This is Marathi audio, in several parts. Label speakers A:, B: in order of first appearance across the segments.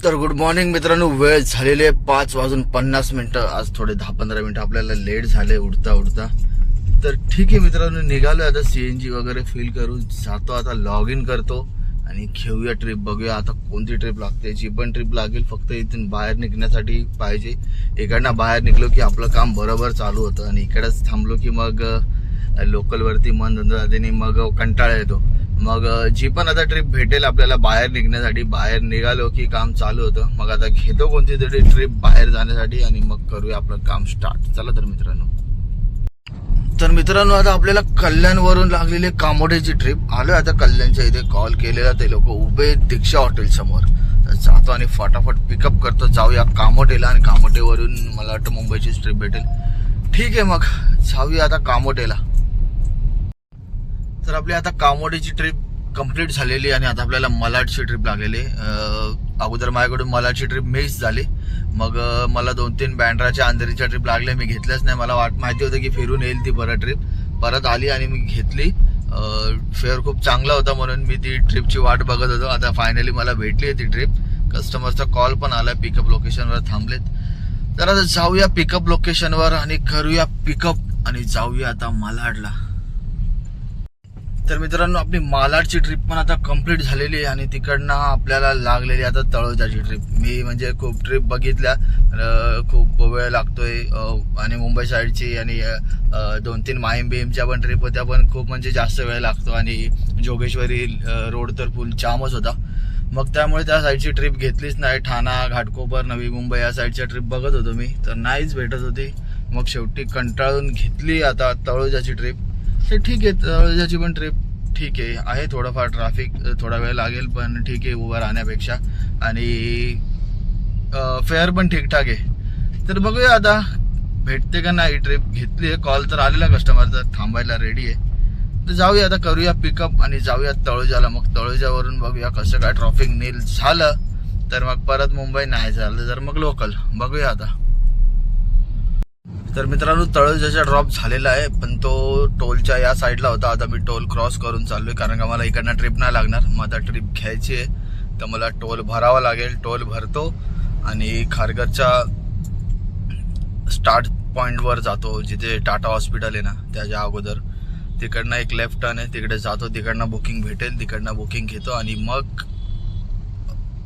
A: तर गुड मॉर्निंग मित्रांनो, वेळ झालेले 5:50. आज थोडे 10-15 मिनिटं आपल्याला लेट झाले उठता उठता. तर ठीक आहे मित्रांनो, निघालोय आता. सीएनजी वगैरे फिल करून जातो आता. लॉग इन करतो आणि घेऊया ट्रिप. बघूया आता कोणती ट्रिप लागते. जी पण ट्रिप लागेल फक्त इथून बाहेर निघण्यासाठी पाहिजे. इकडनं बाहेर निघलो की आपलं काम बरोबर चालू होतं आणि इकडेच थांबलो की मग लोकलवरती मन धंदा जाते, मग कंटाळा येतो. मग जी पण आता ट्रिप भेटेल आपल्याला बाहेर निघण्यासाठी, बाहेर निघालो की काम चालू होतं. मग आता घेतो कोणती तरी ट्रिप बाहेर जाण्यासाठी आणि मग करूया आपलं काम स्टार्ट. चला तर मित्रांनो आता आपल्याला कल्याणवरून लागलेली कामोठ्याची ट्रिप. आलोय आता कल्याणच्या इथे. कॉल केलेला, ते लोक उभे दीक्षा हॉटेल समोर. तर जातो आणि फटाफट पिकअप करतो. जाऊया कामोठेला आणि कामोठेवरून मला वाटतं मुंबईची ट्रिप भेटेल. ठीक आहे, मग जाऊया आता कामोठेला. तर आपली आता कामोठीची ट्रिप कंप्लीट झालेली आणि आता आपल्याला मलाडची ट्रिप लागलेली. अगोदर माझ्याकडून मलाडची ट्रिप मिस झाली. मग मला 2-3 बँड्राच्या अंधेरीच्या ट्रिप लागल्या. मी घेतल्याच नाही. मला माहिती होतं की फिरून येईल ती परत ट्रिप. परत आली आणि मी घेतली. फेअर खूप चांगला होता म्हणून मी ती ट्रिपची वाट बघत होतो. आता फायनली मला भेटली आहे ती ट्रिप. कस्टमरचा कॉल पण आला. पिकअप लोकेशनवर थांबलेत. तर आता जाऊया पिकअप लोकेशनवर आणि करूया पिकअप आणि जाऊया आता मालाडला. तर मित्रांनो आपली मालाडची ट्रिप पण आता कंप्लीट झालेली आहे आणि तिकडनं आपल्याला लागलेली आता तळोजाची ट्रिप. मी म्हणजे खूप ट्रिप बघितल्या, खूप वेळ लागतोय. आणि मुंबई साईडची आणि 2-3 माहीम-बीमच्या पण ट्रिप होत्या, पण खूप म्हणजे जास्त वेळ लागतो. आणि जोगेश्वरी रोड तर फुल जामच होता. मग त्यामुळे त्या साईडची ट्रिप घेतलीच नाही. ठाणा, घाटकोपर, नवी मुंबई या साईडच्या ट्रिप बघत होतो मी, तर नाहीच भेटत होती. मग शेवटी कंटाळून घेतली आता तळोजाची ट्रिप. तर ठीक आहे, तळोजाची पण ट्रिप ठीक आहे. थोडंफार ट्रॅफिक, थोडा वेळ लागेल, पण ठीक आहे उभं राहण्यापेक्षा. आणि फेअर पण ठीकठाक आहे. तर बघूया आता भेटते का नाही ट्रिप. घेतली आहे, कॉल तर आलेला कस्टमरचा, थांबायला रेडी आहे. तर जाऊया आता, करूया पिकअप आणि जाऊया तळोजाला. मग तळोजावरून बघूया कसं काय ट्रॅफिक नील झालं तर मग परत मुंबई, नाही झालं तर मग लोकल. बघूया आता. तर मित्रांनो तळोजाचा ड्रॉप झालेला आहे, पण तो टोलच्या या साईडला होता. आता मी टोल क्रॉस करून चाललोय, कारण का मला इकडनं ट्रिप नाही लागणार. मग आता ट्रिप घ्यायची आहे तर मला टोल भरावा लागेल. टोल भरतो आणि खारघरच्या स्टार्ट पॉइंटवर जातो, जिथे टाटा हॉस्पिटल आहे ना त्याच्या अगोदर. तिकडनं एक लेफ्ट टर्न आहे, तिकडे जातो. तिकडनं बुकिंग भेटेल, तिकडनं बुकिंग घेतो आणि मग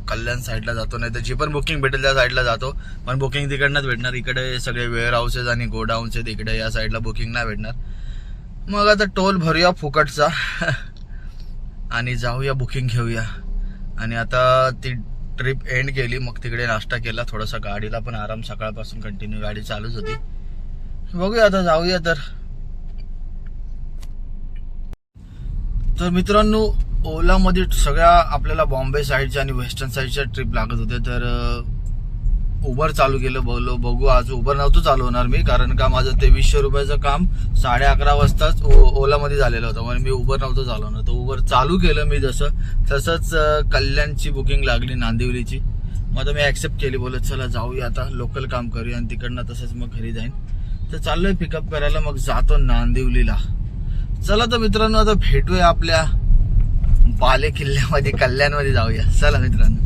A: कल्याण साईडला जातो. नाही तर जी पण बुकिंग भेटेल त्या साईडला जातो, पण बुकिंग तिकडनंच भेटणार. इकडे सगळे वेअर हाऊसेस आणि गोडाऊन्स आहेत, इकडे या साईडला बुकिंग नाही भेटणार. मग आता टोल भरूया फुकटचा आणि जाऊया बुकिंग घेऊया. आणि आता ती ट्रिप एंड केली. मग तिकडे नाश्ता केला, थोडासा गाडीला पण आराम. सकाळपासून कंटिन्यू गाडी चालूच होती. बघूया आता, जाऊया. तर मित्रांनो ओलामध्ये सगळ्या आपल्याला बॉम्बे साईडच्या आणि वेस्टर्न साईडच्या ट्रिप लागत होते. तर उबर चालू केलं. बघू आज उबर नव्हतं चालू होणार मी, कारण का माझं 2300 रुपयाचं काम 11:30 वाजताच ओलामध्ये झालेलं होतं. म्हणून मी उबर नव्हतं चालवणार. तर उबर चालू केलं मी. तसंच कल्याणची बुकिंग लागली, नांदिवलीची. मग आता मी ऍक्सेप्ट केली. बोलत चला जाऊया आता, लोकल काम करूया आणि तिकडनं तसंच मग घरी जाईन. तर चाललोय पिकअप करायला. मग जातो नांदिवलीला. चला तर मित्रांनो आता भेटूया आपल्या बाले किल्ल्यामध्ये, कल्याणमध्ये जाऊया. चला मित्रांनो.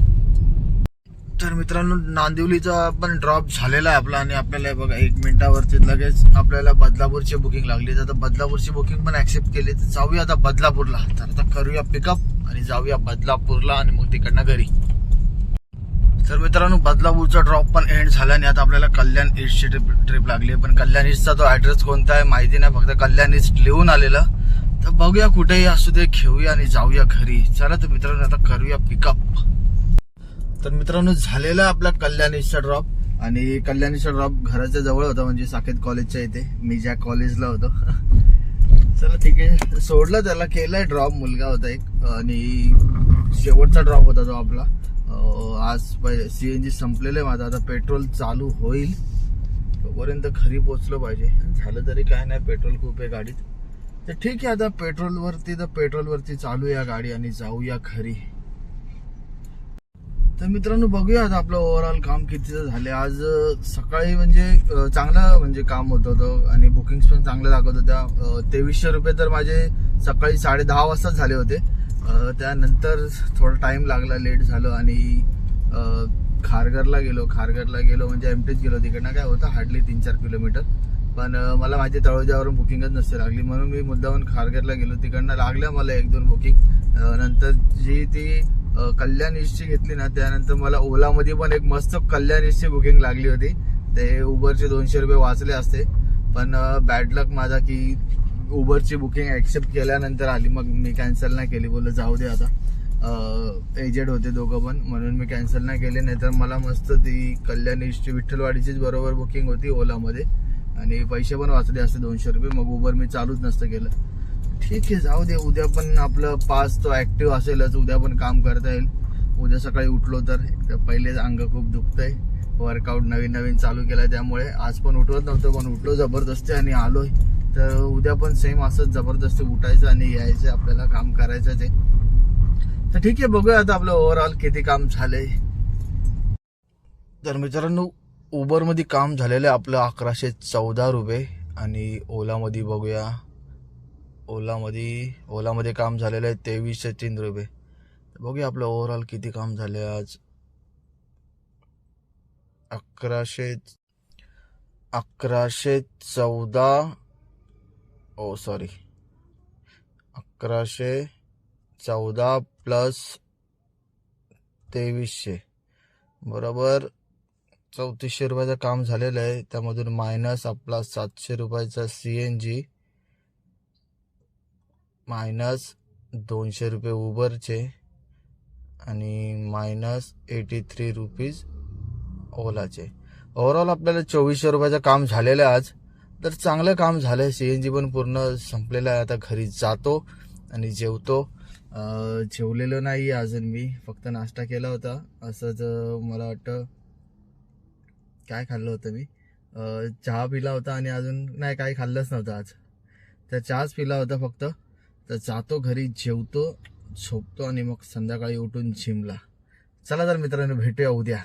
A: तर मित्रांनो नांदिवलीचा पण ड्रॉप झालेला आहे आपला. आणि आपल्याला बघा 1 मिनिटावरती लगेच आपल्याला बदलापूरची बुकिंग लागली. तर आता बदलापूरची बुकिंग पण ऍक्सेप्ट केली. तर जाऊया आता बदलापूरला. तर आता करूया पिकअप आणि जाऊया बदलापूरला आणि मग तिकडनं घरी. तर मित्रांनो बदलापूरचा ड्रॉप पण एंड झाला आणि आता आपल्याला कल्याण ईस्टची ट्रिप लागली आहे. पण कल्याण ईस्टचा तो ऍड्रेस कोणता आहे माहिती नाही, फक्त कल्याण ईस्ट लिहून आलेलं. तर बघूया, कुठेही असू दे घेऊया आणि जाऊया घरी. चला तर मित्रांनो आता करूया पिकअप. तर मित्रांनो झालेला आपला कल्याण ईस्टचा ड्रॉप. आणि कल्याण ईस्टचा ड्रॉप घराच्या जवळ होता, म्हणजे साकेत कॉलेजच्या इथे, मी ज्या कॉलेजला होतो. चला ठीक आहे, सोडलं त्याला, केलाय ड्रॉप. मुलगा होता एक आणि शेवटचा ड्रॉप होता तो आपला. आज सीएनजी संपलेलं आहे माझं. आता पेट्रोल चालू होईल तोपर्यंत घरी पोहोचलो पाहिजे. झालं तरी काय नाही, पेट्रोल खूप आहे गाडीत. तर ठीक आहे, आता पेट्रोलवरती चालू या गाडी आणि जाऊया घरी. तर मित्रांनो बघूया आता आपलं ओव्हरऑल काम कितीचं झाले. आज सकाळी म्हणजे चांगलं म्हणजे काम होतं आणि बुकिंग्स पण चांगल्या दाखवत होत्या. 2300 रुपये तर माझे सकाळी 10:30 वाजताच झाले होते. त्यानंतर थोडा टाइम लागला, लेट झालं आणि खारघरला गेलो म्हणजे एमटीच गेलो. तिकडनं काय होतं हार्डली 3-4 किलोमीटर. पण मला माझी तळोजावरून बुकिंगच नसते लागली, म्हणून मी मुद्दाहून खारघरला गेलो. तिकडनं लागल्या मला 1-2 बुकिंग. नंतर जी ती कल्याण ईस्टची घेतली ना, त्यानंतर मला ओलामध्ये पण एक मस्त कल्याण ईस्टची बुकिंग लागली होती. ते उबरचे 200 रुपये वाचले असते, पण बॅड लक माझा की उबरची बुकिंग ॲक्सेप्ट केल्यानंतर आली. मग मी कॅन्सल नाही केली, बोललो जाऊ दे आता. एजेड होते दोघं पण, म्हणून मी कॅन्सल नाही केली. नाहीतर मला मस्त ती कल्याण ईस्टची विठ्ठलवाडीचीच बरोबर बुकिंग होती ओलामध्ये, आणि पैसे पण वाचले असते 200 रुपये. मग उबर मी चालूच नसतं केलं. ठीक आहे, जाऊ दे. उद्या पण आपलं पास तो ॲक्टिव्ह असेलच, उद्या पण काम करता येईल. उद्या सकाळी उठलो तर पहिलेच अंग खूप दुखतंय. वर्कआउट नवीन चालू केलाय, त्यामुळे आज पण उठवत नव्हतं, पण उठलो जबरदस्ती आणि आलोय. तर उद्या पण सेम असंच जबरदस्ती उठायचं आणि यायचं, आपल्याला काम करायचं ते. तर ठीक आहे, बघूया आता आपलं ओव्हरऑल किती काम झालंय. तर मित्रांनो, उबरमध्ये काम झालेलं आहे आपलं 1114 रुपये, आणि ओलामध्ये बघूया. ओलामध्ये काम झालेलं आहे 2303 रुपये. बघूया आपलं ओव्हरऑल किती काम झाले आज. 1114 प्लस 2300 बरोबर 3400 रुपयाचं काम झालेलं आहे. त्यामधून मायनस आपला 700 रुपयाचा CNG, मायनस 200 रुपये उबरचे, आणि मायनस 83 रुपीज ओलाचे. ओव्हरऑल आपल्याला 2400 रुपयाचं काम झालेलं आहे आज. तर चांगलं काम झालंय. CNG पण पूर्ण संपलेलं आहे. आता घरी जातो आणि जेवतो. जेवलेलो नाही अजून मी, फक्त नाश्ता केला होता. असंच मला वाटतं काय खाल्लं होतं मी, चहा पिला होता आणि अजून नाही काही खाल्लंच नव्हतं आज. तर चहाच पिला होता फक्त. तर जातो घरी, जेवतो, झोपतो आणि मग संध्याकाळी उठून जिमला. चला तर मित्रांनो, भेटूया उद्या.